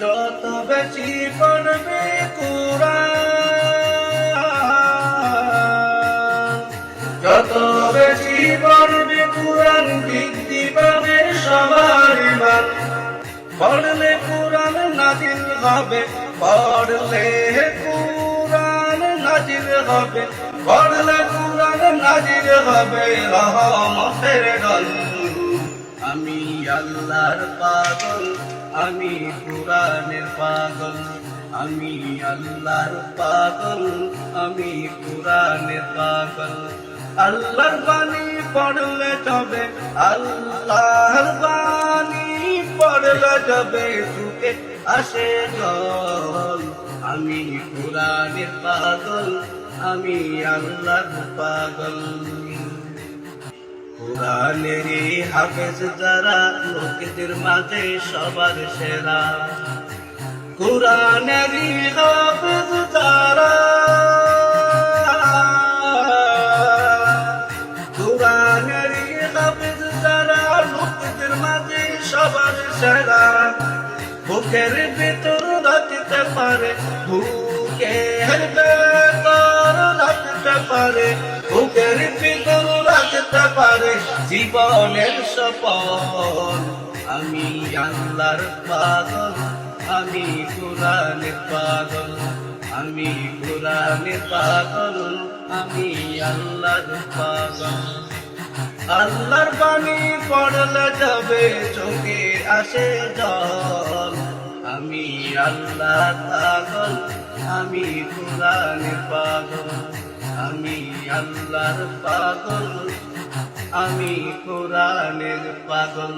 যত বেশি পড়বে কুরআন, যত বেশি পড়বে কুরআন, বৃদ্ধি পাবে সবার ঈমান। পড়লে কুরআন নাজিল হবে, পড়লে কুরআন নাজিল হবে, পড়লে কুরআন নাজিল হবে রহমতের গল। আমি আল্লাহর পাগল, আমি কুরআনের পাগল, আমি আল্লাহর পাগল, আমি কুরআনের পাগল। আল্লাহর বাণী পড়লে যাবে, আল্লাহর বাণী পড়লে যাবে সুখে আসে জল। আমি কুরআনের পাগল, আমি আল্লাহর পাগল। কুরআনেরই হাফেজ যারা, লোকেদের মাঝে সবার সেরা। কুরআনেরই হাফেজ যারা, কুরআনেরই হাফেজ যারা, লোকেদের মাঝে সবার সেরা। বুকের ভিতর রাখতে পারে, বুকের ভিতর রাখতে পারে, বুকের ভিতর রাখতে পারে জীবনের সপন। আমি আল্লাহর পাগল, আমি কুরআনের পাগল, আমি কুরআনের পাগল, আমি আল্লাহর পাগল। আল্লাহর বাণী পড়লে যাবে চোখে আসে জল। আমি আল্লাহর পাগল, আমি কুরআনের পাগল, আমি আল্লাহর পাগল, আমি কুরআনের পাগল।